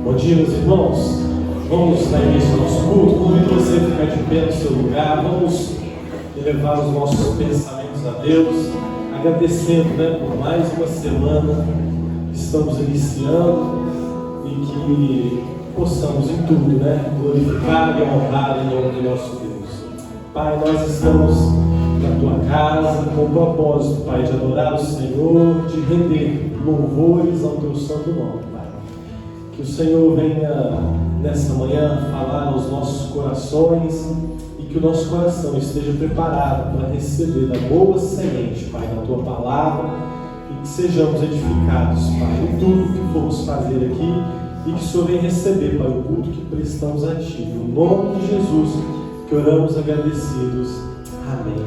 Bom dia, meus irmãos. Vamos dar início ao nosso culto. Convido você a ficar de pé no seu lugar. Vamos elevar os nossos pensamentos a Deus, agradecendo, por mais uma semana que estamos iniciando e que possamos em tudo, glorificar e honrar em nome do nosso Deus. Pai, nós estamos na tua casa com o propósito, Pai, de adorar o Senhor, de render louvores ao teu santo nome, Pai. Que o Senhor venha nesta manhã falar aos nossos corações e que o nosso coração esteja preparado para receber da boa semente, Pai, da tua palavra, e que sejamos edificados, Pai, em tudo que formos fazer aqui, e que o Senhor venha receber, Pai, o culto que prestamos a Ti. No nome de Jesus que oramos agradecidos. Amém.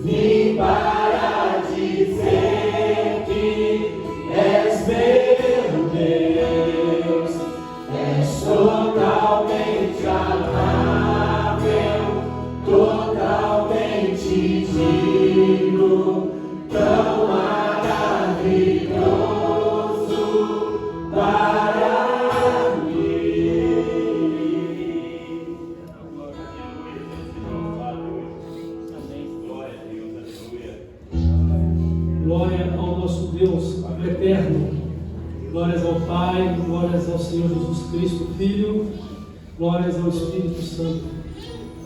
Vim para Glória ao nosso Deus eterno. Glórias ao Pai, glórias ao Senhor Jesus Cristo, Filho, glórias ao Espírito Santo,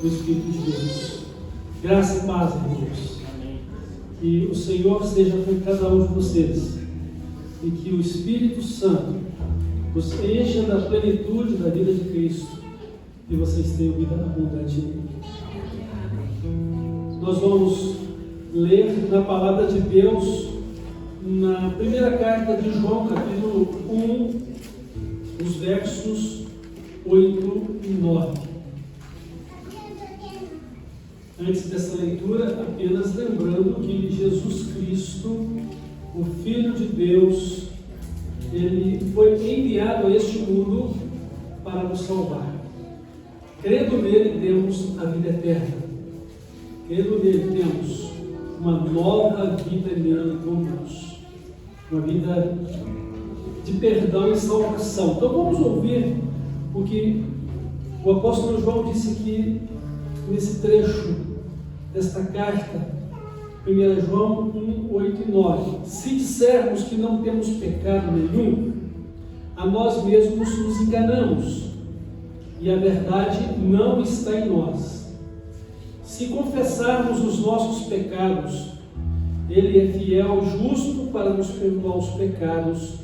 o Espírito de Deus. Graça e paz, irmãos. Que o Senhor seja com cada um de vocês e que o Espírito Santo os encha da plenitude da vida de Cristo e vocês tenham vida abundante nele. Nós vamos ler na Palavra de Deus, na primeira carta de João, capítulo 1, os versos 8 e 9. Antes dessa leitura, apenas lembrando que Jesus Cristo, o Filho de Deus, ele foi enviado a este mundo para nos salvar. Crendo nele, temos a vida eterna. Crendo nele, temos uma nova vida nele com Deus. Uma vida de perdão e salvação. Então vamos ouvir o que o apóstolo João disse aqui nesse trecho desta carta, 1 João 1, 8 e 9. Se dissermos que não temos pecado nenhum, a nós mesmos nos enganamos, e a verdade não está em nós. Se confessarmos os nossos pecados, Ele é fiel e justo para nos perdoar os pecados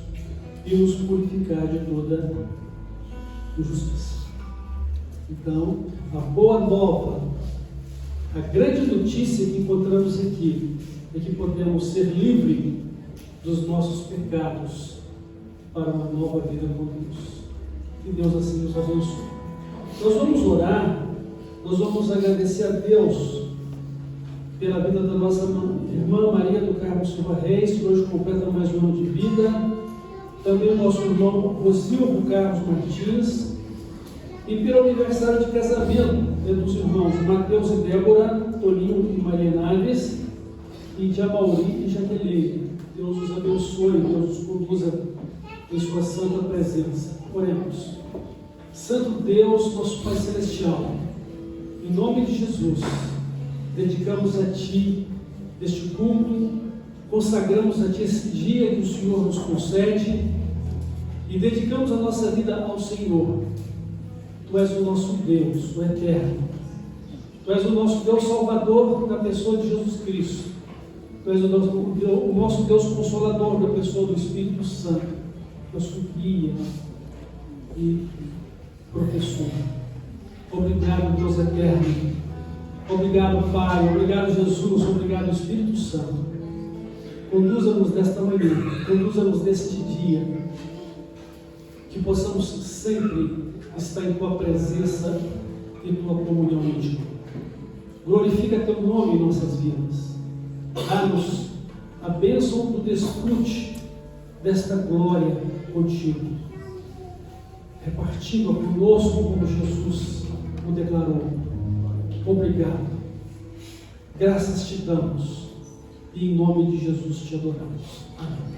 e nos purificar de toda injustiça. Então, a boa nova, a grande notícia que encontramos aqui é que podemos ser livres dos nossos pecados para uma nova vida com Deus. Que Deus assim nos abençoe. Nós vamos orar, nós vamos agradecer a Deus pela vida da nossa irmã Maria do Carmo Silva Reis, que hoje completa mais um ano de vida. Também o nosso irmão Rosildo Carlos Martins. E pelo aniversário de casamento dos irmãos Mateus e Débora, Toninho e Maria Naves, e de Amauri e Jaqueline. Deus os abençoe, Deus os conduza em sua santa presença. Oremos. Santo Deus, nosso Pai Celestial, em nome de Jesus, dedicamos a Ti este culto, consagramos a Ti esse dia que o Senhor nos concede e dedicamos a nossa vida ao Senhor. Tu és o nosso Deus, o Eterno. Tu és o nosso Deus Salvador na pessoa de Jesus Cristo. Tu és o nosso Deus Consolador na pessoa do Espírito Santo, nosso guia e professor. Obrigado, Deus Eterno. Obrigado, Pai. Obrigado, Jesus. Obrigado, Espírito Santo. Conduza-nos nesta manhã, conduza-nos neste dia, que possamos sempre estar em Tua presença e Tua comunhão íntima. Glorifica Teu nome em nossas vidas. Dá-nos a bênção do desfrute desta glória contigo, repartindo conosco como Jesus o declarou. Obrigado. Graças te damos e em nome de Jesus te adoramos. Amém.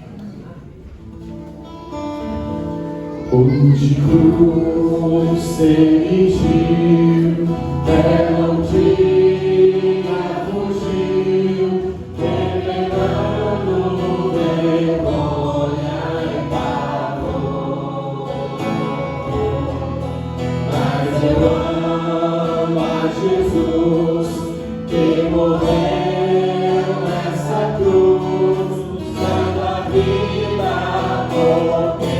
Hoje cruz sentiu, não tinha fugiu, revelando vergonha e pavor. Mas eu amo a Jesus, que morreu nessa cruz, dando a vida por mim.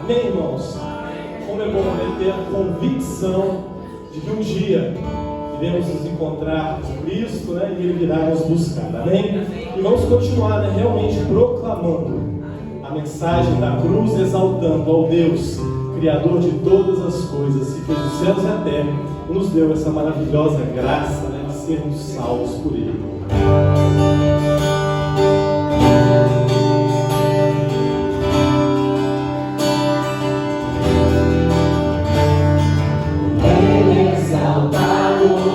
Amém, irmãos? Como é bom ter a convicção de que um dia iremos nos encontrar com Cristo, né? E Ele virá nos buscar, amém? E vamos continuar, né, realmente proclamando a mensagem da cruz, exaltando ao Deus, Criador de todas as coisas, que fez os céus e a terra, e nos deu essa maravilhosa graça, né, de sermos salvos por Ele. Exaltado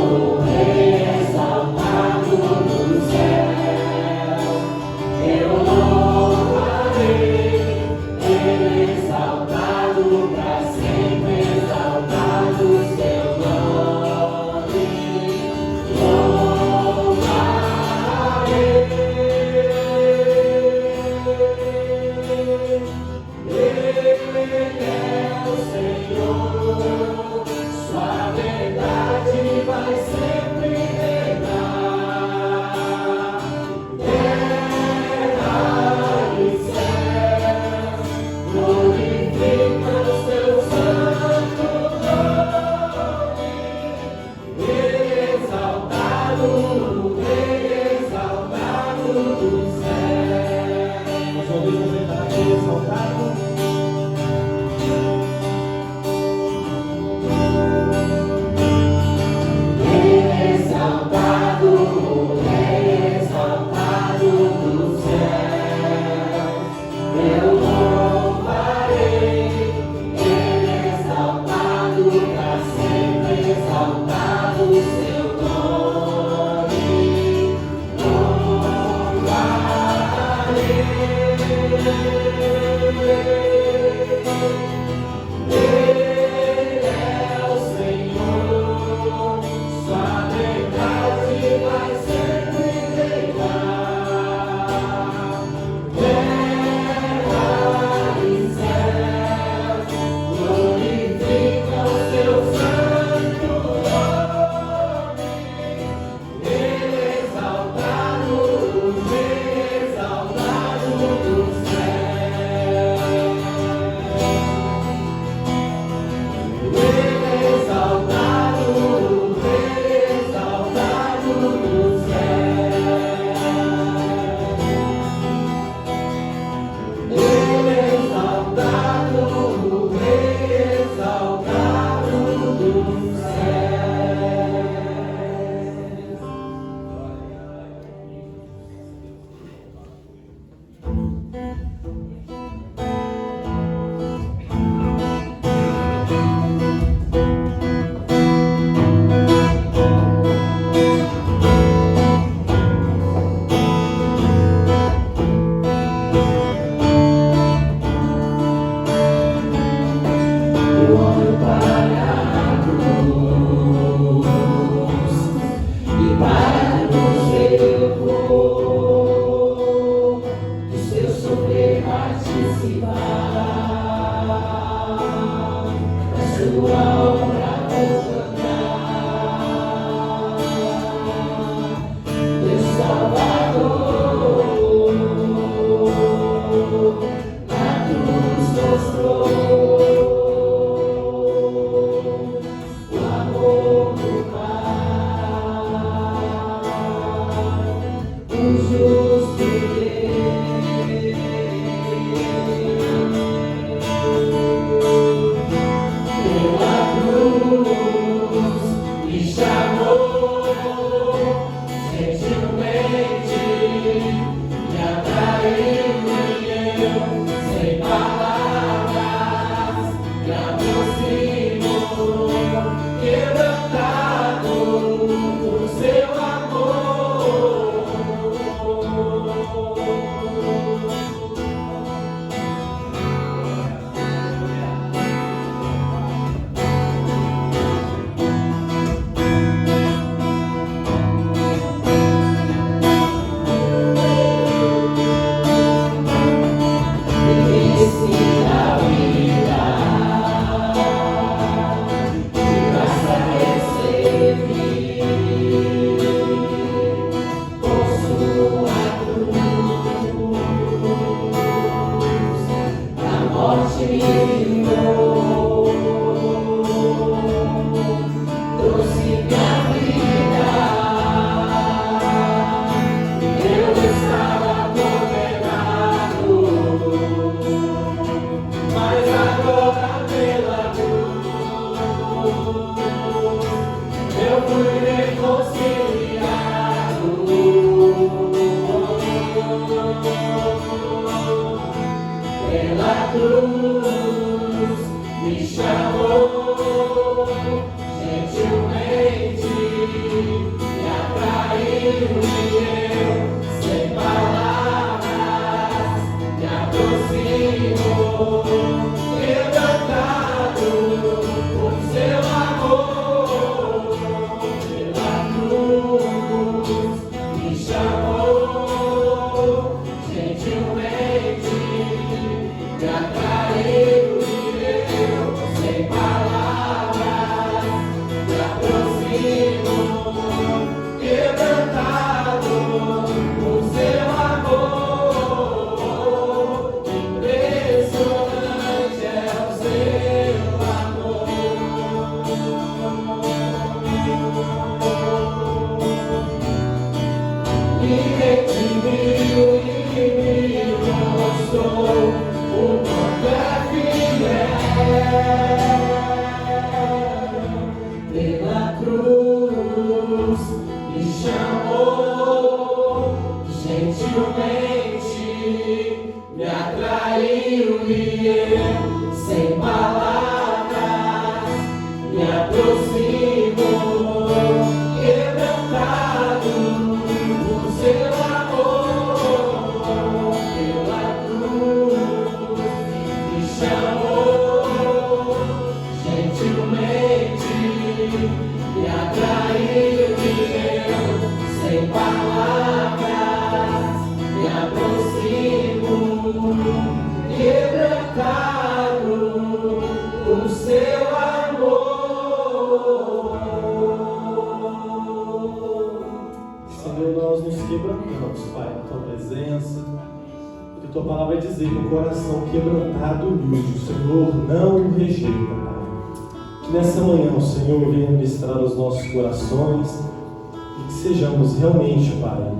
Realmente, Pai,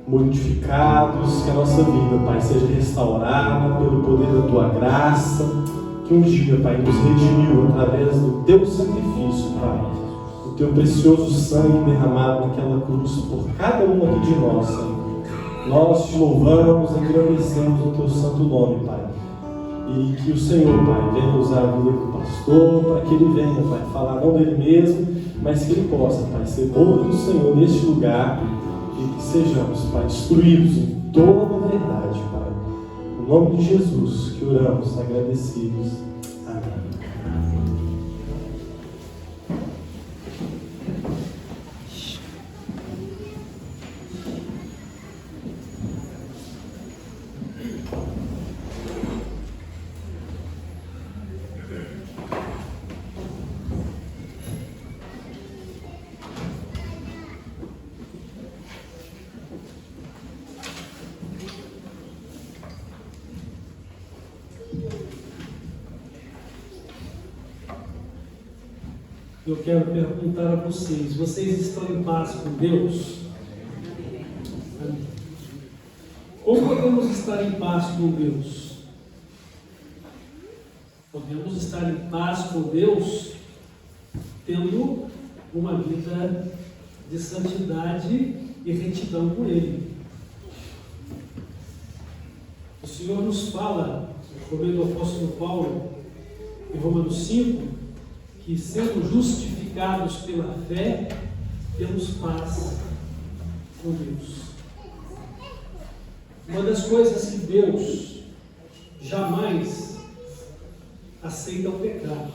modificados, que a nossa vida, Pai, seja restaurada pelo poder da Tua graça, que um dia, Pai, nos redimiu através do Teu sacrifício, Pai, o Teu precioso sangue derramado naquela cruz por cada um aqui de nós, Senhor. Nós Te louvamos, agradecemos o Teu santo nome, Pai, e que o Senhor, Pai, venha usar a vida do pastor, para que ele venha, Pai, falar não dele mesmo, mas que ele possa, Pai, ser boca do Senhor neste lugar e que sejamos, Pai, instruídos em toda a verdade, Pai. No nome de Jesus que oramos, agradecidos. Amém. Eu quero perguntar a vocês: vocês estão em paz com Deus? Amém. Como podemos estar em paz com Deus? Podemos estar em paz com Deus tendo uma vida de santidade e retidão com Ele. O Senhor nos fala, por meio do apóstolo Paulo, em Romanos 5, que sendo justificados pela fé, temos paz com Deus. Uma das coisas que Deus jamais aceita é o pecado.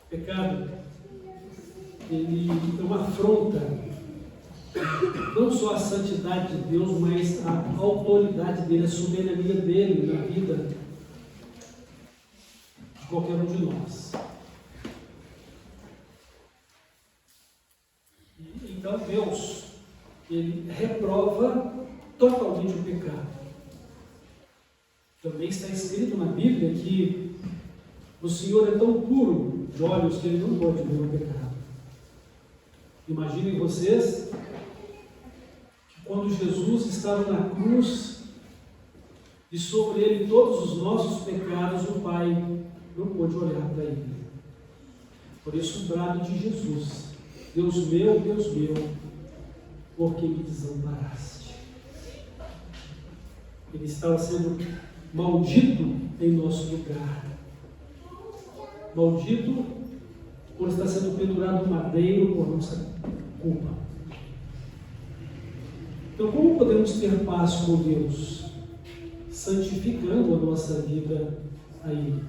O pecado, ele é uma afronta, não só à santidade de Deus, mas à autoridade dele, à soberania dele na vida de qualquer um de nós. Então Deus, ele reprova totalmente o pecado. Também está escrito na Bíblia que o Senhor é tão puro de olhos que ele não pode ver o pecado. Imaginem vocês que quando Jesus estava na cruz e sobre ele todos os nossos pecados, o Pai não pôde olhar para ele. Por isso o brado de Jesus: Deus meu, por que me desamparaste? Ele estava sendo maldito em nosso lugar. Maldito por estar sendo pendurado no madeiro por nossa culpa. Então, como podemos ter paz com Deus? Santificando a nossa vida a Ele,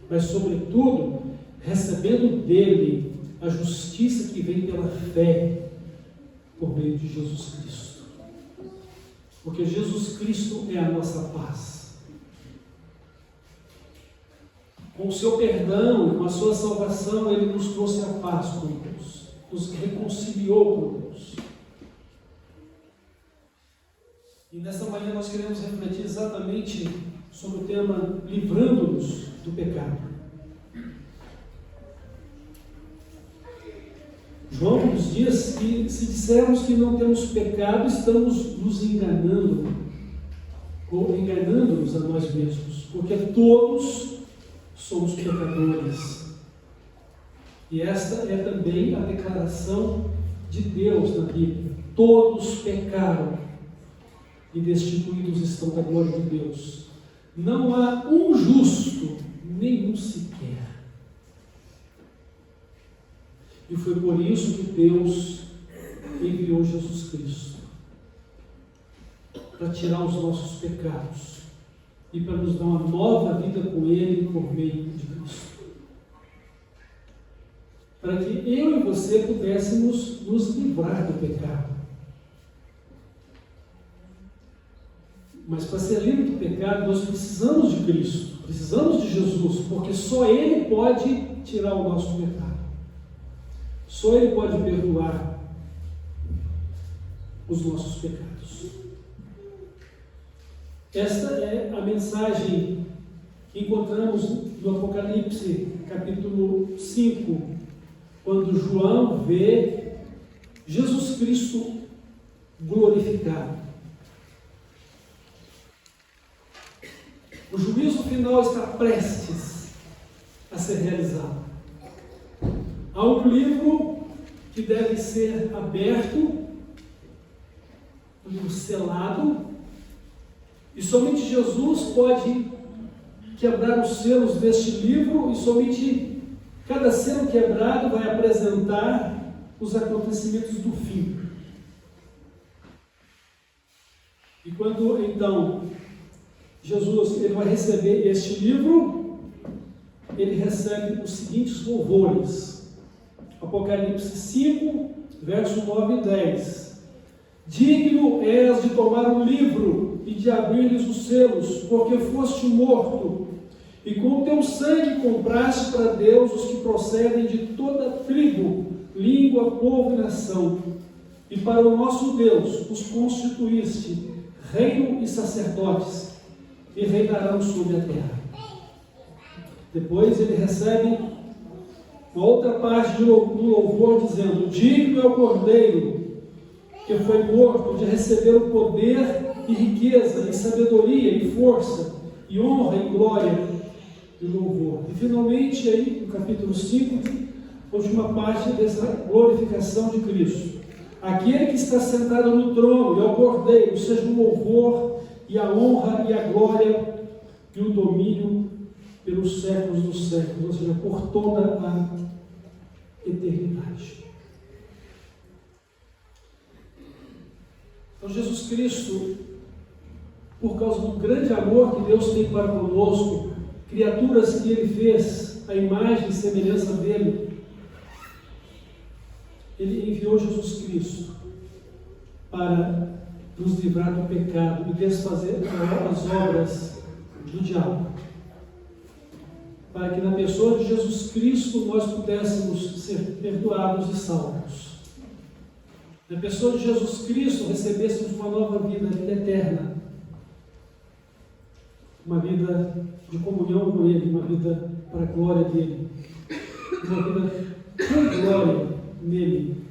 mas sobretudo recebendo dele a justiça que vem pela fé por meio de Jesus Cristo. Porque Jesus Cristo é a nossa paz. Com o seu perdão e com a sua salvação, ele nos trouxe a paz com Deus, nos reconciliou com Deus. E nesta manhã nós queremos refletir exatamente sobre o tema livrando-nos do pecado. João nos diz que se dissermos que não temos pecado, estamos nos enganando, ou enganando-nos a nós mesmos, porque todos somos pecadores. E esta é também a declaração de Deus na Bíblia: todos pecaram e destituídos estão da glória de Deus. Não há um justo, nenhum sequer. E foi por isso que Deus enviou Jesus Cristo, para tirar os nossos pecados e para nos dar uma nova vida com Ele por meio de Cristo. Para que eu e você pudéssemos nos livrar do pecado. Mas para ser livre do pecado, nós precisamos de Cristo, precisamos de Jesus, porque só Ele pode tirar o nosso pecado. Só Ele pode perdoar os nossos pecados. Esta é a mensagem que encontramos no Apocalipse, capítulo 5, quando João vê Jesus Cristo glorificado. O juízo final está prestes a ser realizado. Há um livro que deve ser aberto, um livro selado, e somente Jesus pode quebrar os selos deste livro, e somente cada selo quebrado vai apresentar os acontecimentos do fim. E quando então Jesus ele vai receber este livro, ele recebe os seguintes louvores. Apocalipse 5, verso 9 e 10. Digno és de tomar o livro e de abrir-lhes os selos, porque foste morto, e com o teu sangue compraste para Deus os que procedem de toda tribo, língua, povo e nação. E para o nosso Deus os constituíste reino e sacerdotes, e reinarão sobre a terra. Depois ele recebe uma outra parte do louvor dizendo: digno é o Cordeiro que foi morto, de receber o poder e riqueza, e sabedoria e força, e honra e glória e louvor. E finalmente, aí, no capítulo 5, a última parte dessa glorificação de Cristo. Aquele que está sentado no trono e ao Cordeiro, seja o louvor e a honra e a glória e o domínio pelos séculos dos séculos, ou seja, por toda a eternidade. Então, Jesus Cristo, por causa do grande amor que Deus tem para conosco, criaturas que Ele fez, a imagem e semelhança dEle, Ele enviou Jesus Cristo para nos livrar do pecado e desfazer as obras do diabo. Para que na pessoa de Jesus Cristo nós pudéssemos ser perdoados e salvos. Na pessoa de Jesus Cristo recebêssemos uma nova vida, a vida eterna. Uma vida de comunhão com Ele, uma vida para a glória dEle. Uma vida com glória nele,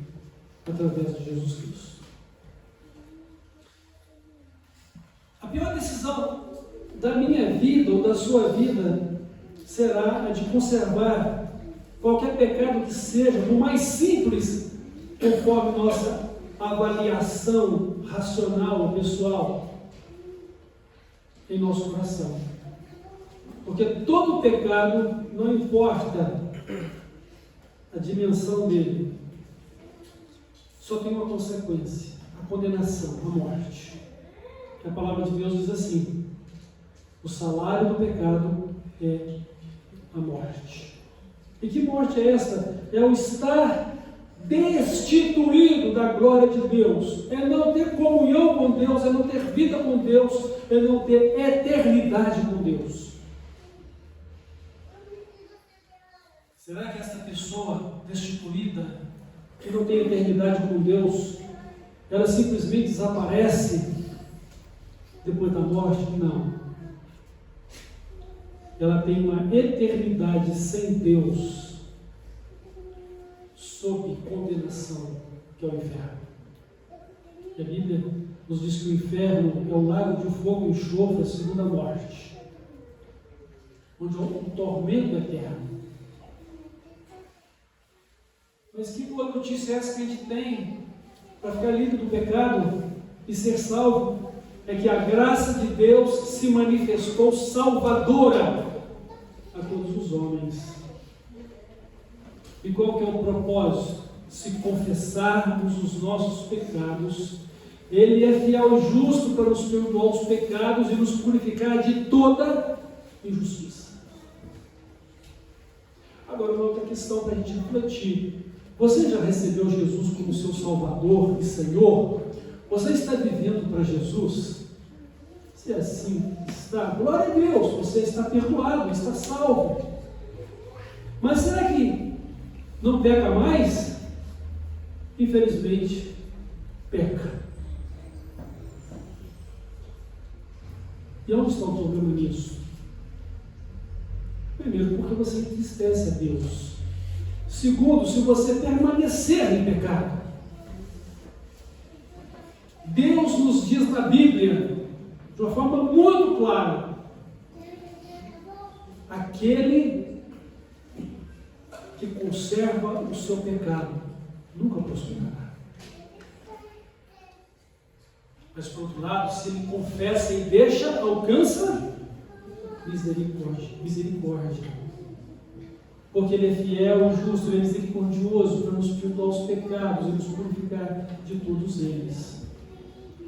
através de Jesus Cristo. A pior decisão da minha vida ou da sua vida será a de conservar qualquer pecado que seja, por mais simples, conforme nossa avaliação racional, pessoal, em nosso coração. Porque todo pecado, não importa a dimensão dele, só tem uma consequência: a condenação, a morte. A palavra de Deus diz assim: o salário do pecado é a morte. E que morte é esta? É o estar destituído da glória de Deus, é não ter comunhão com Deus, é não ter vida com Deus, é não ter eternidade com Deus. Será que essa pessoa destituída, que não tem eternidade com Deus, ela simplesmente desaparece depois da morte? Não. Ela tem uma eternidade sem Deus, sob condenação, que é o inferno. E a Bíblia nos diz que o inferno é o lago de fogo e enxofre, a segunda morte, onde há um tormento eterno. Mas que boa notícia é essa que a gente tem para ficar livre do pecado e ser salvo? É que a graça de Deus se manifestou salvadora a todos os homens. E qual que é o propósito? Se confessarmos os nossos pecados, Ele é fiel e justo para nos perdoar os pecados e nos purificar de toda injustiça. Agora, uma outra questão para a gente refletir. Você já recebeu Jesus como seu Salvador e Senhor? Você está vivendo para Jesus? Se assim está, glória a Deus, você está perdoado, está salvo. Mas será que não peca mais? Infelizmente, peca. E onde está o problema nisso? Primeiro, porque você entristece a Deus. Segundo, se você permanecer em pecado. Deus nos diz na Bíblia, de uma forma muito clara, aquele que conserva o seu pecado nunca prosperará. Mas, por outro lado, se ele confessa e deixa, alcança misericórdia. Porque Ele é fiel e justo, Ele é misericordioso para nos perdoar os pecados e nos purificar de todos eles.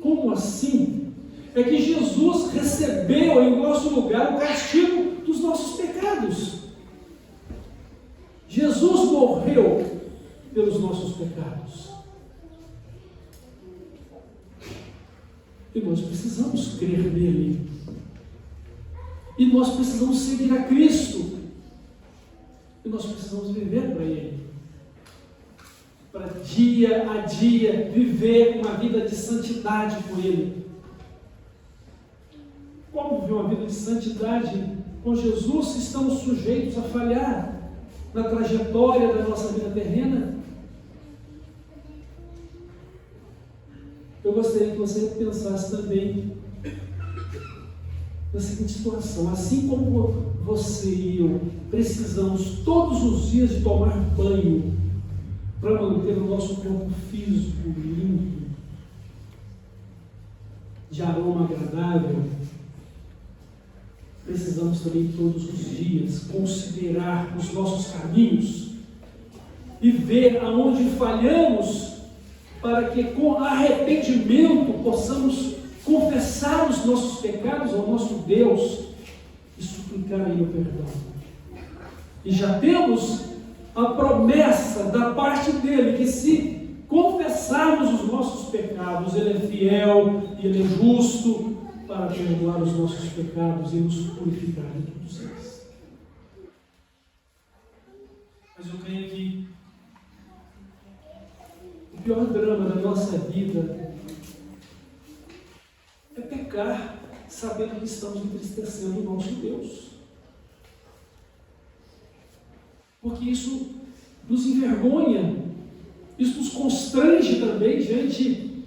Como assim? É que Jesus recebeu em nosso lugar o castigo dos nossos pecados. Jesus morreu pelos nossos pecados. E nós precisamos crer nele. E nós precisamos seguir a Cristo. E nós precisamos viver para Ele. Para dia a dia viver uma vida de santidade com Ele. Como viver uma vida de santidade com Jesus se estamos sujeitos a falhar na trajetória da nossa vida terrena? eu gostaria que você pensasse também na seguinte situação: assim como você e eu precisamos todos os dias de tomar banho para manter o nosso corpo físico limpo, de aroma agradável, precisamos também todos os dias considerar os nossos caminhos e ver aonde falhamos, para que com arrependimento possamos confessar os nossos pecados ao nosso Deus e suplicar a Ele o perdão. E já temos a promessa da parte dele que, se confessarmos os nossos pecados, Ele é fiel e Ele é justo para perdoar os nossos pecados e nos purificar de todos eles. Mas eu creio que o pior drama da nossa vida é pecar sabendo que estamos entristecendo o nosso Deus. Porque isso nos envergonha, isso nos constrange também diante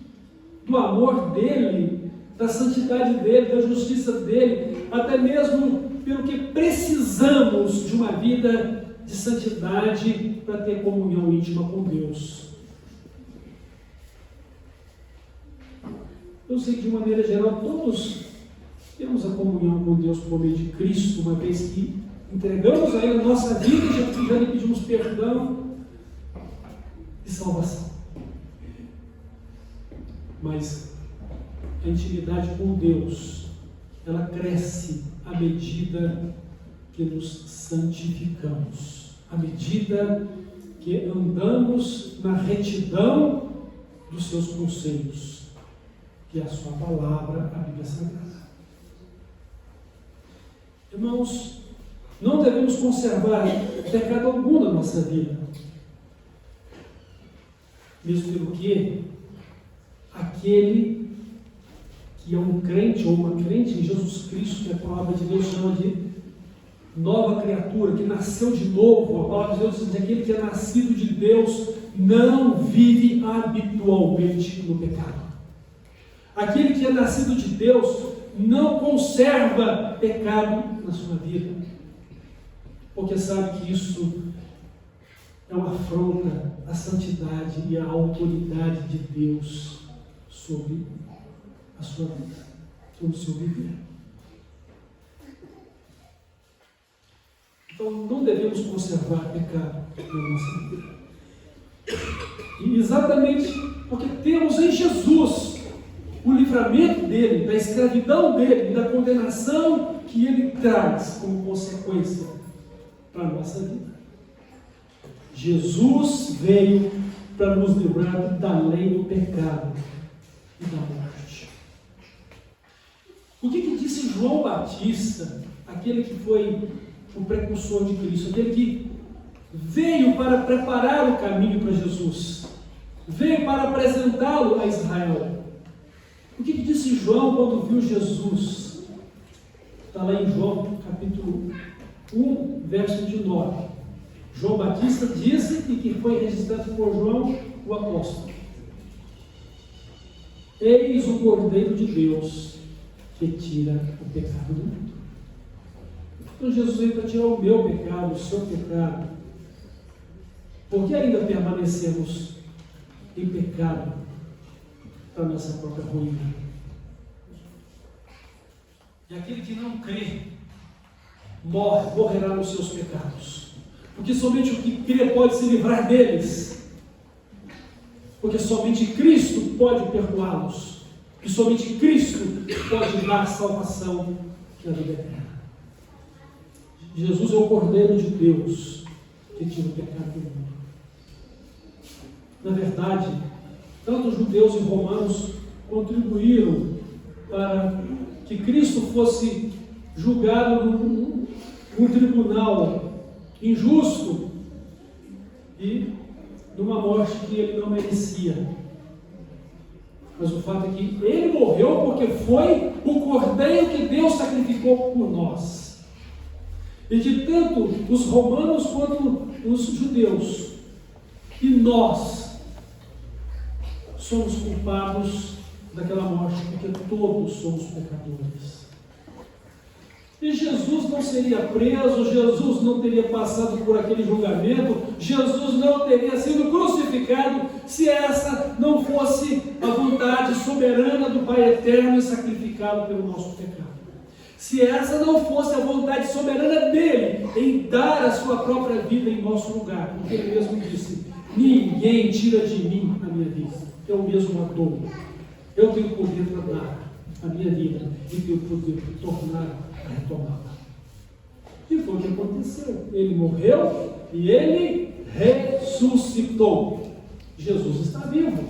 do amor dEle, da santidade dEle, da justiça dEle, até mesmo pelo que precisamos de uma vida de santidade para ter comunhão íntima com Deus. Eu sei que, de maneira geral, todos temos a comunhão com Deus por meio de Cristo, uma vez que entregamos a Ele a nossa vida e já lhe pedimos perdão e salvação. Mas a intimidade com Deus, ela cresce à medida que nos santificamos, à medida que andamos na retidão dos seus conselhos, que é a sua palavra, a Bíblia Sagrada. Irmãos, não devemos conservar pecado algum na nossa vida, mesmo porque aquele que é um crente ou uma crente em Jesus Cristo, que a palavra de Deus chama de nova criatura, que nasceu de novo, a palavra de Deus diz que aquele que é nascido de Deus não vive habitualmente no pecado. Aquele que é nascido de Deus não conserva pecado na sua vida, porque sabe que isso é uma afronta à santidade e à autoridade de Deus sobre a sua vida, sobre o seu viver. Então não devemos conservar pecado na nossa vida. E exatamente porque temos em Jesus o livramento dele, da escravidão dele e da condenação que ele traz como consequência para a nossa vida. Jesus veio para nos livrar da lei do pecado e da morte. O que disse João Batista, aquele que foi o precursor de Cristo, aquele que veio para preparar o caminho para Jesus, veio para apresentá-lo a Israel? O que disse João quando viu Jesus? Está lá em João, capítulo 1, verso de 9. João Batista disse, e que foi registrado por João, o apóstolo: eis o Cordeiro de Deus que tira o pecado do mundo. Então Jesus veio para tirar o meu pecado, o seu pecado. Por que ainda permanecemos em pecado para a nossa própria ruína? E aquele que não crê morrerá nos seus pecados, porque somente o que crê pode se livrar deles, porque somente Cristo pode perdoá-los, e somente Cristo pode dar salvação que é a vida eterna. Jesus é o Cordeiro de Deus que tira o pecado do mundo. Na verdade, tanto os judeus e romanos contribuíram para que Cristo fosse julgado num tribunal injusto e numa morte que ele não merecia. Mas o fato é que ele morreu porque foi o Cordeiro que Deus sacrificou por nós. E de tanto os romanos quanto os judeus, e nós somos culpados daquela morte, porque todos somos pecadores. E Jesus não seria preso, Jesus não teria passado por aquele julgamento, Jesus não teria sido crucificado se essa não fosse a vontade soberana do Pai Eterno e sacrificado pelo nosso pecado. Se essa não fosse a vontade soberana dele em dar a sua própria vida em nosso lugar, porque ele mesmo disse: ninguém tira de mim a minha vida, eu mesmo a dou. Eu tenho poder para dar a minha vida e tenho poder para tornar a retomá-la. E foi o que aconteceu. Ele morreu e ele ressuscitou. Jesus está vivo.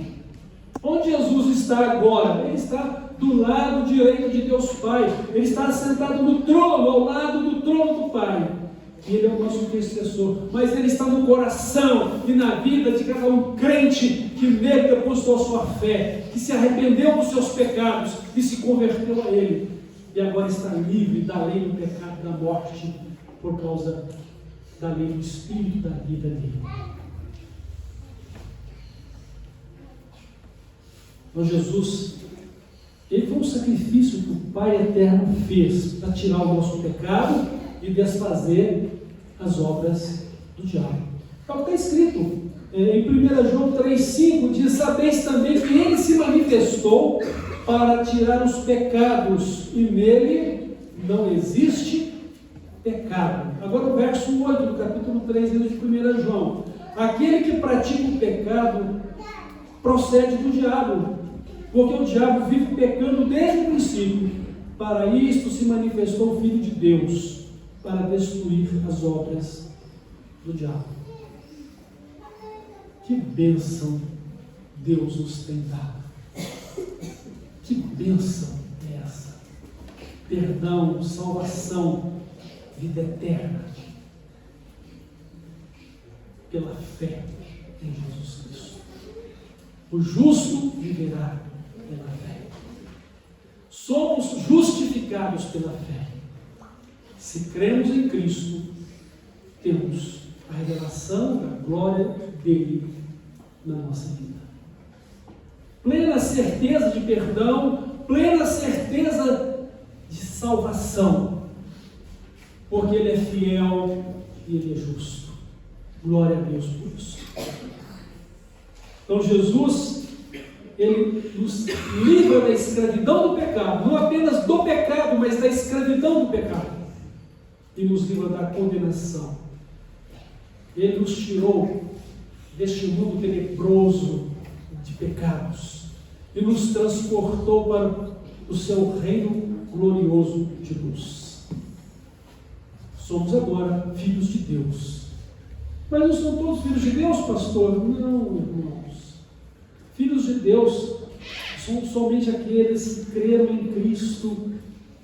Onde Jesus está agora? Ele está do lado direito de Deus Pai. Ele está sentado no trono, ao lado do trono do Pai. E Ele é o nosso intercessor. Mas Ele está no coração e na vida de cada um crente que nele depositou a sua fé, que se arrependeu dos seus pecados e se converteu a Ele. E agora está livre da lei do pecado e da morte por causa da lei do Espírito da vida dele. Então Jesus, ele foi um sacrifício que o Pai Eterno fez para tirar o nosso pecado e desfazer as obras do diabo. Então está escrito em 1 João 3,5, diz: sabeis também que ele se manifestou para tirar os pecados, e nele não existe pecado. Agora o verso 8 do capítulo 3 de 1 João: aquele que pratica o pecado procede do diabo, porque o diabo vive pecando desde o princípio. Para isto se manifestou o Filho de Deus, para destruir as obras do diabo. Que bênção Deus nos tem dado. Que bênção é essa? Perdão, salvação, vida eterna, pela fé em Jesus Cristo. O justo viverá pela fé. Somos justificados pela fé. Se cremos em Cristo, temos a revelação da glória dele na nossa vida. Plena certeza de perdão, plena certeza de salvação, porque ele é fiel e ele é justo. Glória a Deus por isso. Então Jesus, ele nos livra da escravidão do pecado, não apenas do pecado, mas da escravidão do pecado, e nos livra da condenação. Ele nos tirou deste mundo tenebroso de pecados e nos transportou para o seu reino glorioso de luz. Somos agora filhos de Deus. Mas não são todos filhos de Deus, pastor? Não, irmãos. Filhos de Deus são somente aqueles que creram em Cristo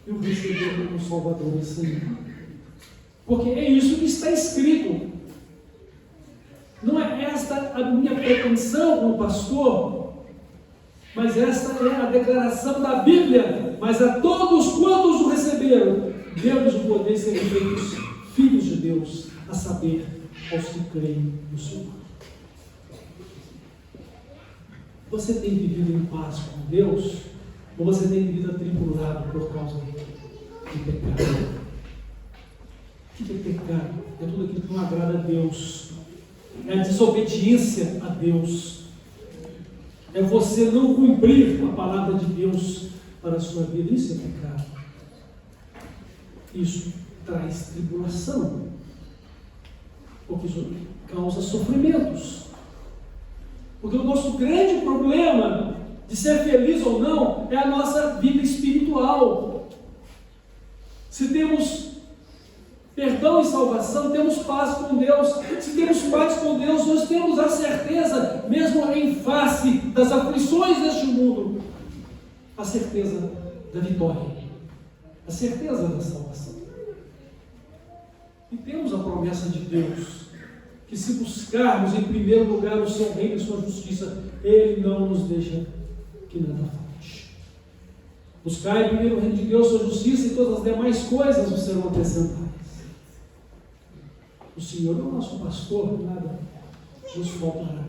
e o receberam como Salvador e Senhor. Porque é isso que está escrito. Não é esta a minha pretensão como pastor, mas esta é a declaração da Bíblia. Mas a todos quantos o receberam, deu-lhes o poder de serem feitos filhos de Deus, a saber, aos que creem no Senhor. Você tem vivido em paz com Deus, ou você tem vivido atribulado por causa do pecado? O que é pecado? É tudo aquilo que não agrada a Deus. É a desobediência a Deus. É você não cumprir a palavra de Deus para a sua vida. Isso é pecado. Isso traz tribulação, porque isso causa sofrimentos. Porque o nosso grande problema de ser feliz ou não é a nossa vida espiritual. Se temos perdão e salvação, temos paz com Deus. Se temos paz com Deus, nós temos a certeza, mesmo em face das aflições deste mundo, a certeza da vitória, a certeza da salvação. E temos a promessa de Deus, que se buscarmos em primeiro lugar o seu reino e sua justiça, Ele não nos deixa que nada falte. Buscar em primeiro o reino de Deus, sua justiça, e todas as demais coisas nos serão acrescentadas. O Senhor é o nosso pastor, nada nos faltará.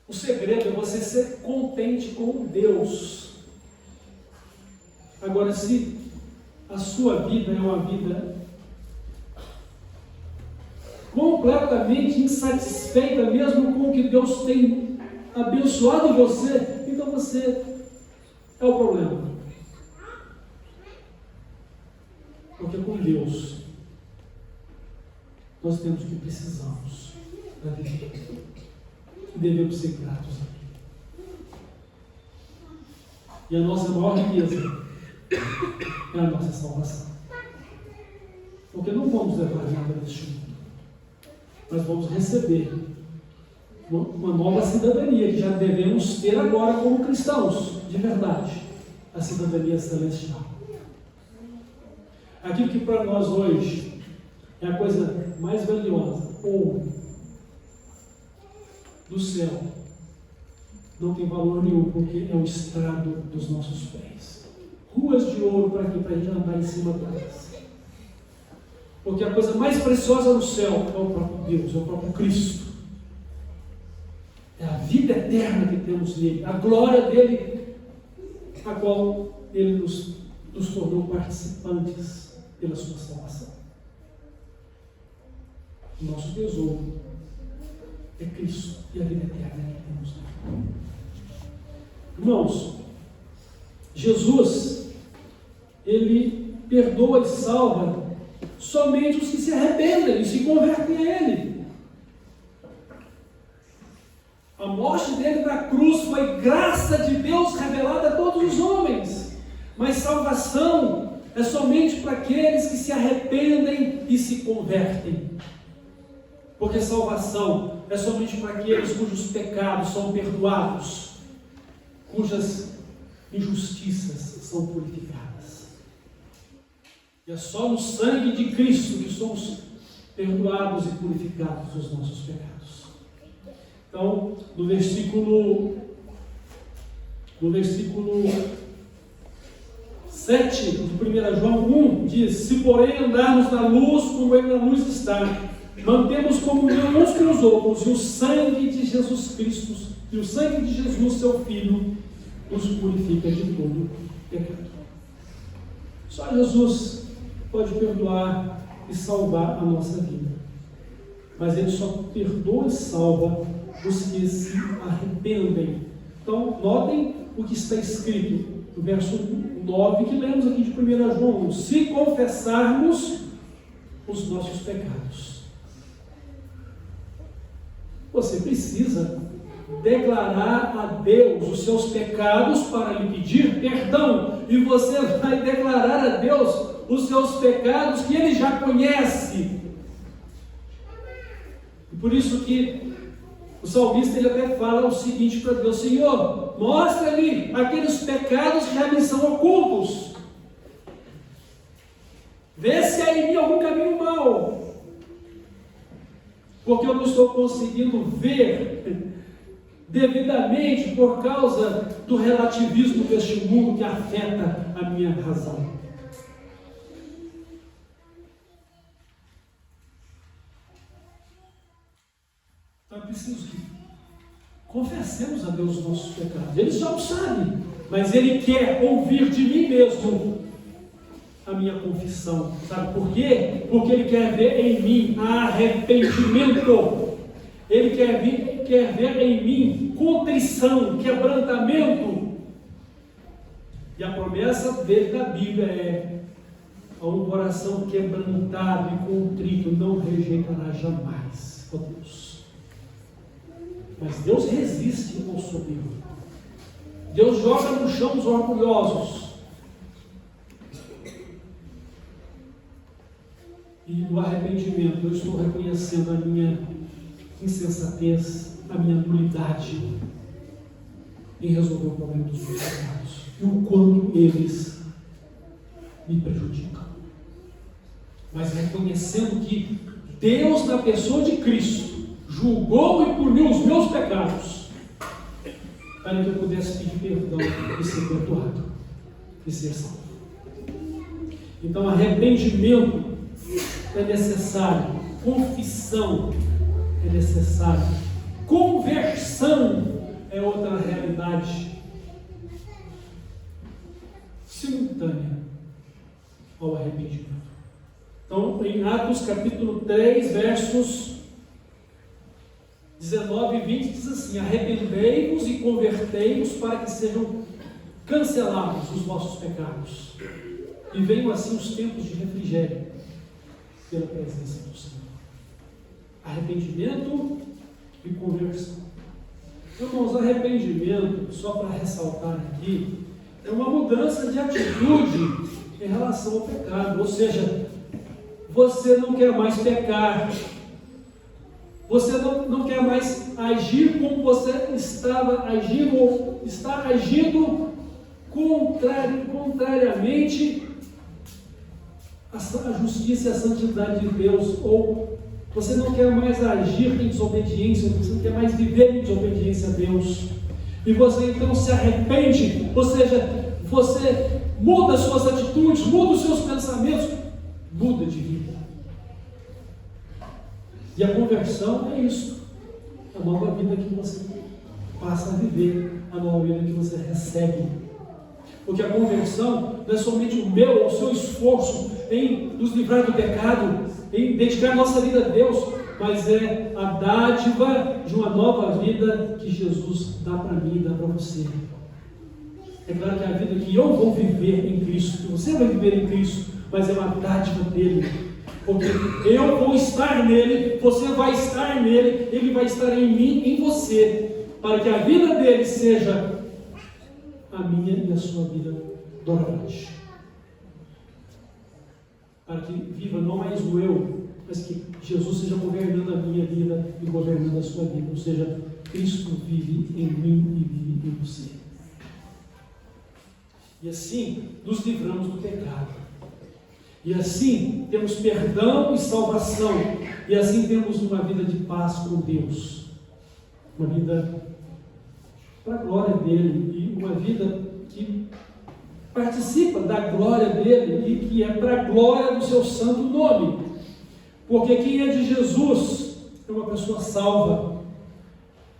O segredo é você ser contente com Deus. Agora, se a sua vida é uma vida completamente insatisfeita, mesmo com o que Deus tem abençoado você, então você é o problema. Porque com Deus nós temos o que precisamos para viver. E devemos ser gratos a Ele. E a nossa maior riqueza é a nossa salvação. Porque não vamos levar nada deste mundo. Nós vamos receber uma nova cidadania que já devemos ter agora como cristãos, de verdade, a cidadania celestial. Aquilo que para nós hoje é a coisa mais valiosa, ouro, do céu, não tem valor nenhum, porque é o estrado dos nossos pés. Ruas de ouro para quê? Para a gente andar em cima delas. Porque a coisa mais preciosa no céu é o próprio Deus, é o próprio Cristo. É a vida eterna que temos nele, a glória dele, a qual ele nos tornou participantes pela sua salvação. O nosso tesouro é Cristo e a vida eterna que temos nele. Irmãos, Jesus, ele perdoa e salva somente os que se arrependem e se convertem a Ele. A morte dele na cruz foi graça de Deus revelada a todos os homens, mas salvação é somente para aqueles que se arrependem e se convertem, porque salvação é somente para aqueles cujos pecados são perdoados, cujas injustiças são purificadas. E é só no sangue de Cristo que somos perdoados e purificados dos nossos pecados. Então, no versículo 7 de 1 João 1, diz: se porém andarmos na luz, como Ele na luz está, mantemos comunhão uns com os outros, e o sangue de Jesus Cristo, e o sangue de Jesus, seu Filho, nos purifica de todo pecado. Só Jesus pode perdoar e salvar a nossa vida, mas Ele só perdoa e salva os que se arrependem. Então, notem o que está escrito no verso 9 que lemos aqui de 1 João 1: se confessarmos os nossos pecados. Você precisa declarar a Deus os seus pecados para lhe pedir perdão, e você vai declarar a Deus os seus pecados que Ele já conhece. E por isso que o salmista ele até fala o seguinte para Deus: Senhor, mostra-me aqueles pecados que já me são ocultos, vê se há em mim algum caminho mau, porque eu não estou conseguindo ver devidamente por causa do relativismo deste mundo que afeta a minha razão. Então é preciso que confessemos a Deus os nossos pecados. Ele já o sabe, mas Ele quer ouvir de mim mesmo a minha confissão. Sabe por quê? Porque Ele quer ver em mim arrependimento. Ele quer ver em mim contrição, quebrantamento. E a promessa dele da Bíblia é: a um coração quebrantado e contrito não rejeitará jamais, ó Deus. Mas Deus resiste ao soberbo. Deus joga no chão os orgulhosos. E no arrependimento eu estou reconhecendo a minha insensatez, a minha nulidade em resolver o problema dos meus pecados e o quanto eles me prejudicam. Mas reconhecendo que Deus, na pessoa de Cristo, julgou e puniu os meus pecados para que eu pudesse pedir perdão e ser perdoado e ser salvo. Então, arrependimento é necessário, confissão é necessário, conversão verdade simultânea ao arrependimento. Então, em Atos capítulo 3, versos 19 e 20, diz assim: arrependei-vos e convertei-vos para que sejam cancelados os vossos pecados, e venham assim os tempos de refrigério pela presença do Senhor. Arrependimento e conversão. Irmãos, arrependimento, só para ressaltar aqui, é uma mudança de atitude em relação ao pecado. Ou seja, você não quer mais pecar, você não quer mais agir como você estava agindo, ou está agindo contrariamente à justiça e à santidade de Deus, ou você não quer mais agir em desobediência, você não quer mais viver em desobediência a Deus, e você então se arrepende, ou seja, você muda as suas atitudes, muda os seus pensamentos, muda de vida. E a conversão é isso, a nova vida que você passa a viver, a nova vida que você recebe. Porque a conversão não é somente o meu, o seu esforço em nos livrar do pecado, em dedicar a nossa vida a Deus, mas é a dádiva de uma nova vida que Jesus dá para mim e dá para você. É claro que a vida que eu vou viver em Cristo, que você vai viver em Cristo, mas é uma dádiva dele. Porque eu vou estar nele, você vai estar nele, ele vai estar em mim, em você, para que a vida dele seja a minha e a sua vida doravante. Para que viva não mais o eu, mas que Jesus seja governando a minha vida e governando a sua vida. Ou seja, Cristo vive em mim e vive em você. E assim nos livramos do pecado. E assim temos perdão e salvação. E assim temos uma vida de paz com Deus. Uma vida para a glória dele. E uma vida que participa da glória dele e que é para a glória do seu santo nome. Porque quem é de Jesus é uma pessoa salva.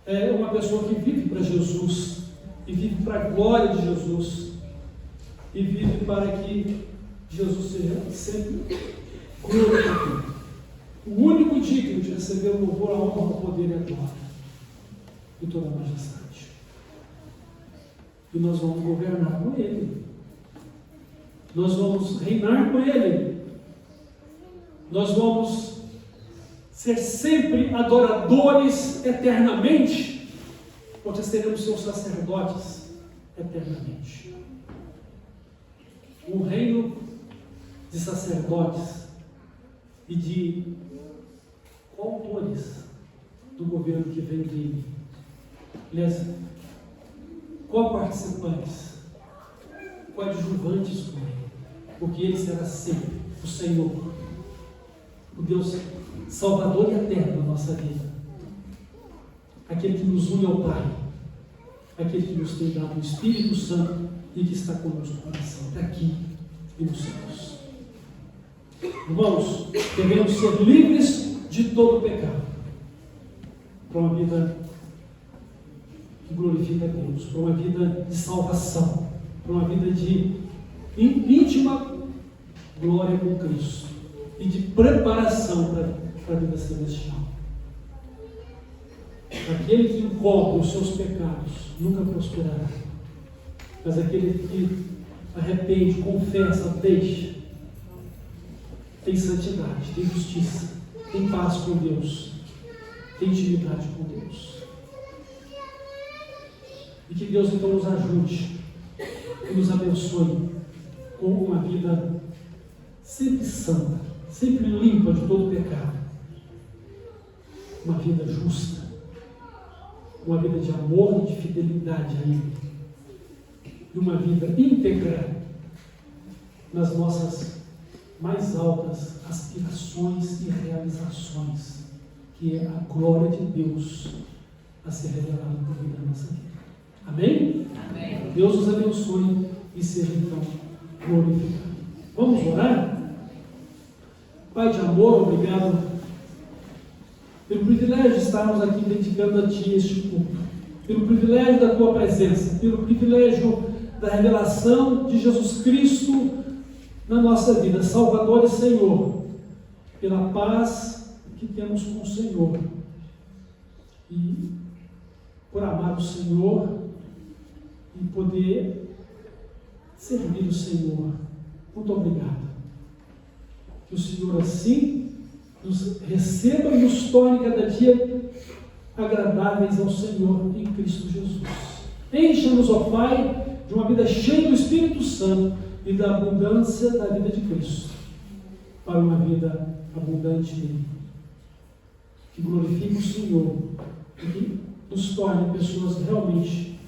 É uma pessoa que vive para Jesus. E vive para a glória de Jesus. E vive para que Jesus seja sempre glorificado. O único digno de receber o louvor, a honra, o poder e a glória e toda a majestade. E nós vamos governar com Ele. Nós vamos reinar com Ele. Nós vamos ser sempre adoradores eternamente, porque seremos seus sacerdotes eternamente. Um reino de sacerdotes e de coautores do governo que vem dele. Aliás, coparticipantes, coadjuvantes com ele, porque ele será sempre o Senhor, o Deus Salvador e eterno da nossa vida, aquele que nos une ao Pai, aquele que nos tem dado o Espírito Santo e que está conosco no coração, aqui e nos céus. Irmãos, devemos ser livres de todo pecado, para uma vida que glorifica a Deus, para uma vida de salvação, para uma vida de íntima glória com Cristo e de preparação para a vida celestial. Aquele que encobre os seus pecados nunca prosperará, mas aquele que arrepende, confessa, deixa, tem santidade, tem justiça, tem paz com Deus, tem intimidade com Deus. E que Deus então nos ajude e nos abençoe com uma vida sempre santa, sempre limpa de todo pecado, uma vida justa, uma vida de amor e de fidelidade a Ele, e uma vida íntegra nas nossas mais altas aspirações e realizações, que é a glória de Deus a ser revelada por meio da nossa vida. Amém? Amém. Deus os abençoe e seja então glorificado. Vamos orar? Pai de amor, obrigado pelo privilégio de estarmos aqui dedicando a Ti este culto. pelo privilégio da Tua presença, pelo privilégio da revelação de Jesus Cristo na nossa vida, Salvador e Senhor, pela paz que temos com o Senhor e por amar o Senhor e poder servir o Senhor. Muito obrigado. Que o Senhor assim nos receba e nos torne cada dia agradáveis ao Senhor em Cristo Jesus. Encha-nos, ó Pai, de uma vida cheia do Espírito Santo e da abundância da vida de Cristo, para uma vida abundante nele. Que glorifique o Senhor e que nos torne pessoas realmente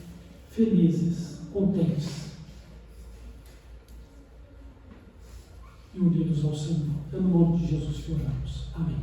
felizes, contentes e unidos ao Senhor. É no nome de Jesus que oramos. Amém.